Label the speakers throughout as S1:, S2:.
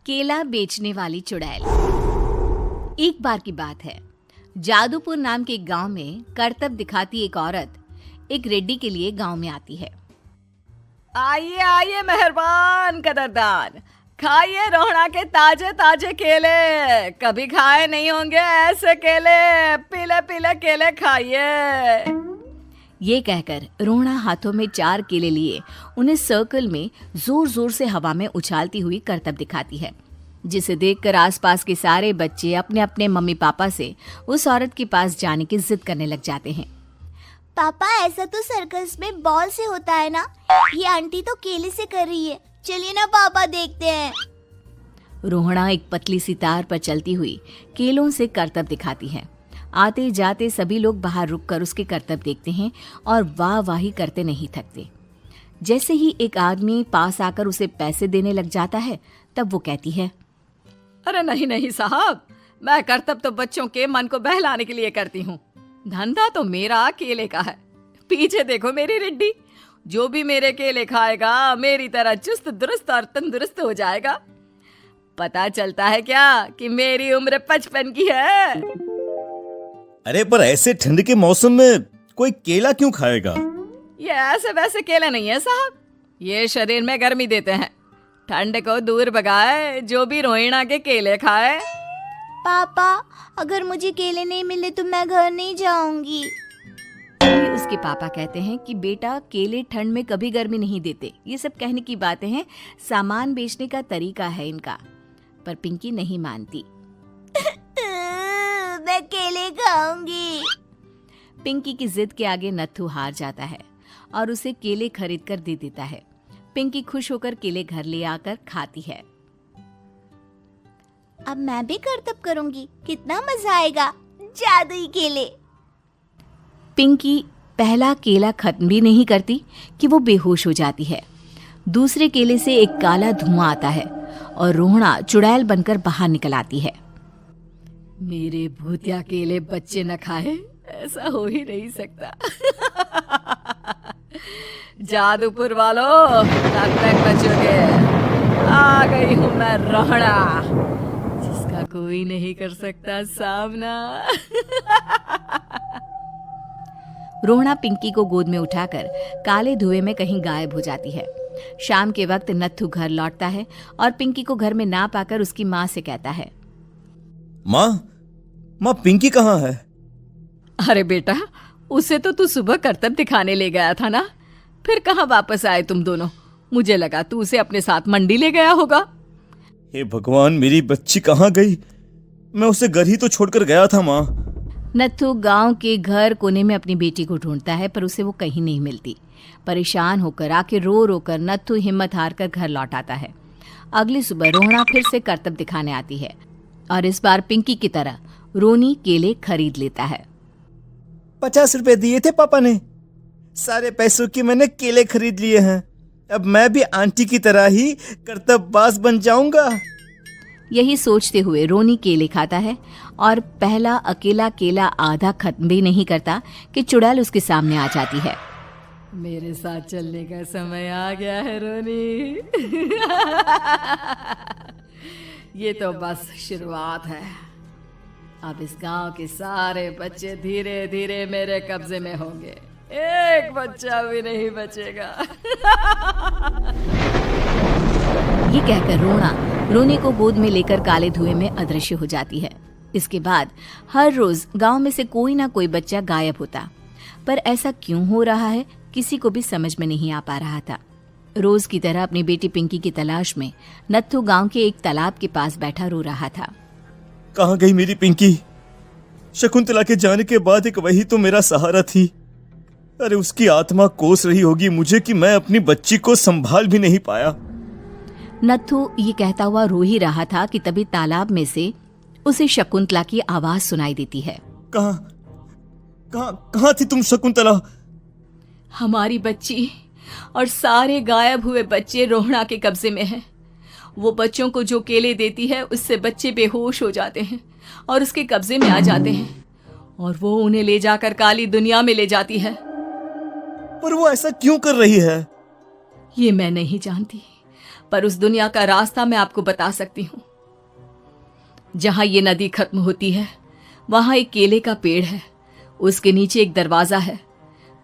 S1: केला बेचने वाली चुड़ैल। एक बार की बात है, जादूपुर नाम के एक गांव में करतब दिखाती एक औरत एक रेड्डी के लिए गांव में आती है।
S2: आइए आइए मेहरबान कदरदान, खाइए रोहड़ा के ताजे ताजे केले। कभी खाए नहीं होंगे ऐसे केले, पीले पीले केले खाइए।
S1: ये कहकर रोहड़ा हाथों में 4 केले लिए उन्हें सर्कल में जोर जोर से हवा में उछालती हुई करतब दिखाती है, जिसे देखकर आसपास के सारे बच्चे अपने अपने मम्मी पापा से उस औरत के पास जाने की जिद करने लग जाते हैं।
S3: पापा, ऐसा तो सर्कस में बॉल से होता है ना, ये आंटी तो केले से कर रही है। चलिए ना पापा, देखते हैं।
S1: रोहड़ा एक पतली सी तार पर चलती हुई केलों से करतब दिखाती है। आते जाते सभी लोग बाहर रुककर उसके करतब देखते हैं और वाह वाही करते नहीं थकते। जैसे ही एक आदमी पास आकर उसे पैसे देने लग जाता है, तब वो कहती है,
S2: अरे नहीं नहीं साहब, मैं करतब तो बच्चों के मन को बहलाने के लिए करती हूँ। धंधा तो मेरा केले का है। पीछे देखो मेरी रिड्डी, जो भी मेरे केले खाएगा मेरी तरह चुस्त दुरुस्त और तंदुरुस्त हो जाएगा। पता चलता है क्या कि मेरी उम्र 55 की है।
S4: अरे पर ऐसे ठंड के मौसम में कोई केला क्यों खाएगा?
S2: ये ऐसे वैसे केले नहीं है साहब, ये शरीर में गर्मी देते हैं। ठंड को दूर भगाए जो भी रोहिणा के केले खाए।
S3: पापा, अगर मुझे केले नहीं मिले तो मैं घर नहीं जाऊंगी।
S1: उसके पापा कहते हैं कि बेटा, केले ठंड में कभी गर्मी नहीं देते। ये सब कहने की बातें हैं, सामान बेचने का तरीका है इनका। पर पिंकी नहीं मानती।
S3: मैं केले खाऊंगी।
S1: पिंकी की जिद के आगे नत्थू हार जाता है और उसे केले खरीद कर दे देता है। पिंकी खुश होकर केले घर ले आकर खाती है।
S3: अब मैं भी करतब करूंगी, कितना मजा आएगा। जादुई केले।
S1: पिंकी पहला केला खत्म भी नहीं करती कि वो बेहोश हो जाती है। दूसरे केले से एक काला धुआं आता है और रोहड़ा चुड़ैल बनकर बाहर निकल आती है।
S2: मेरे भूतिया केले बच्चे न खाए, ऐसा हो ही नहीं सकता। जादूपुर वालों, कब तक बचोगे? आ गई हूँ मैं रोहड़ा, जिसका कोई नहीं कर सकता सामना।
S1: रोहड़ा पिंकी को गोद में उठाकर काले धुएं में कहीं गायब हो जाती है। शाम के वक्त नत्थू घर लौटता है और पिंकी को घर में ना पाकर उसकी माँ से कहता है,
S4: माँ पिंकी कहाँ है?
S2: अरे बेटा, उसे तो तू सुबह करतब दिखाने ले गया था ना, फिर कहाँ वापस आए तुम दोनों? मुझे लगा तू उसे अपने साथ मंडी ले गया होगा।
S4: हे भगवान, मेरी बच्ची कहाँ गई? मैं उसे घर ही तो छोड़कर गया था माँ।
S1: नत्थू गांव के घर कोने में अपनी बेटी को ढूंढता है, पर उसे वो कहीं नहीं मिलती। परेशान होकर आखिर रो रो कर नत्थू हिम्मत हार कर घर लौट आता है। अगली सुबह रोहड़ा फिर से करतब दिखाने आती है और इस बार पिंकी की तरह रोनी केले खरीद लेता है।
S4: 50 रुपए दिए थे पापा ने, सारे पैसों की मैंने केले खरीद लिए हैं। अब मैं भी आंटी की तरह ही करतबबाज बन जाऊंगा।
S1: यही सोचते हुए रोनी केले खाता है और पहला अकेला केला आधा खत्म भी नहीं करता कि चुड़ैल उसके सामने आ जाती है।
S2: मेरे साथ चलने का समय आ गया है रोनी। ये तो बस शुरुआत है। अब इस गांव के सारे बच्चे धीरे धीरे मेरे कब्जे में होंगे, एक बच्चा भी नहीं बचेगा।
S1: ये कहकर रोनी को गोद में लेकर काले धुएं में अदृश्य हो जाती है। इसके बाद हर रोज गांव में से कोई ना कोई बच्चा गायब होता, पर ऐसा क्यों हो रहा है किसी को भी समझ में नहीं आ पा रहा था। रोज की तरह अपनी बेटी पिंकी की तलाश में नत्थू गांव के एक तालाब के पास बैठा रो रहा था।
S4: कहाँ गई मेरी पिंकी? शकुंतला के जाने के बाद एक वही तो मेरा सहारा थी। अरे उसकी आत्मा कोस रही होगी मुझे कि मैं अपनी बच्ची को संभाल भी नहीं पाया।
S1: नत्थू ये कहता हुआ रो ही रहा था कि तभी तालाब में से उसे शकुंतला की आवाज सुनाई देती है।
S4: कहाँ थी तुम शकुंतला?
S2: हमारी बच्ची और सारे गायब हुए बच्चे रोहड़ा के कब्जे में हैं। वो बच्चों को जो केले देती है उससे बच्चे बेहोश हो जाते हैं और उसके कब्जे में आ जाते हैं और वो उन्हें ले जाकर काली दुनिया में ले जाती है।
S4: पर वो ऐसा क्यों कर रही है?
S2: ये मैं नहीं जानती, पर उस दुनिया का रास्ता मैं आपको बता सकती हूँ। जहां ये नदी खत्म होती है वहां एक केले का पेड़ है, उसके नीचे एक दरवाजा है,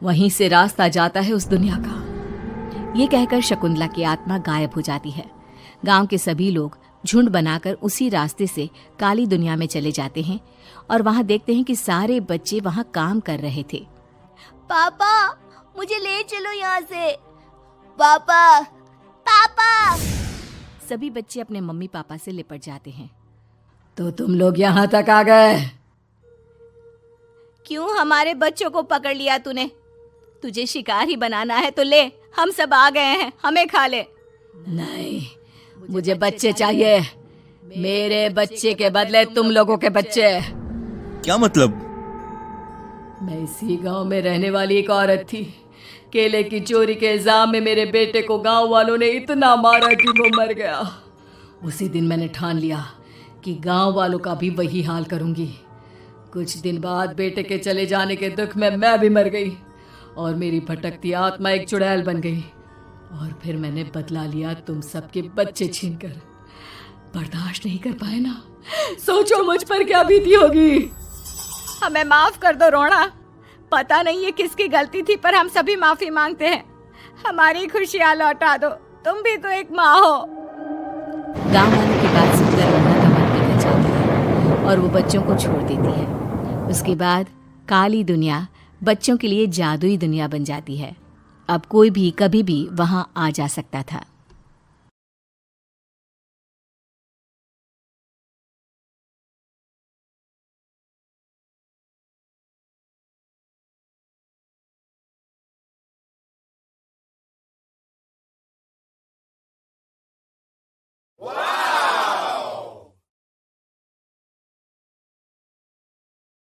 S2: वहीं से रास्ता जाता है उस दुनिया का।
S1: ये कहकर शकुंतला की आत्मा गायब हो जाती है। गांव के सभी लोग झुंड बनाकर उसी रास्ते से काली दुनिया में चले जाते हैं और वहां देखते हैं कि सारे बच्चे वहां काम कर रहे थे।
S3: पापा मुझे ले चलो यहाँ से। पापा पापा।
S1: सभी बच्चे अपने मम्मी पापा से लिपट जाते हैं।
S2: तो तुम लोग यहाँ तक आ गए?
S1: क्यों हमारे बच्चों को पकड़ लिया तूने? तुझे शिकार ही बनाना है तो ले, हम सब आ गए हैं, हमें खा ले।
S2: नहीं, मुझे बच्चे चाहिए। मेरे बच्चे के बदले तुम लोगों के बच्चे।
S4: क्या मतलब?
S2: मैं इसी गांव में रहने वाली एक औरत थी। केले की चोरी के इल्जाम में मेरे बेटे को गांव वालों ने इतना मारा कि वो मर गया। उसी दिन मैंने ठान लिया कि गांव वालों का भी वही हाल करूंगी। कुछ दिन बाद बेटे के चले जाने के दुख में मैं भी मर गई और मेरी भटकती आत्मा एक चुड़ैल बन गई। और फिर मैंने बदला लिया तुम सबके बच्चे छीनकर। बर्दाश्त नहीं कर पाए ना? सोचो मुझ पर क्या बीती होगी।
S1: हमें माफ कर दो रोना। पता नहीं ये किसकी गलती थी, पर हम सभी माफी मांगते हैं। हमारी खुशियां लौटा दो, तुम भी तो एक माँ हो। गांव वालों की बात सुनकर रोना का मन बिगड़ जाता है और वो बच्चों को छोड़ देती है। उसके बाद काली दुनिया बच्चों के लिए जादुई दुनिया बन जाती है। अब कोई भी कभी भी वहां आ जा सकता था।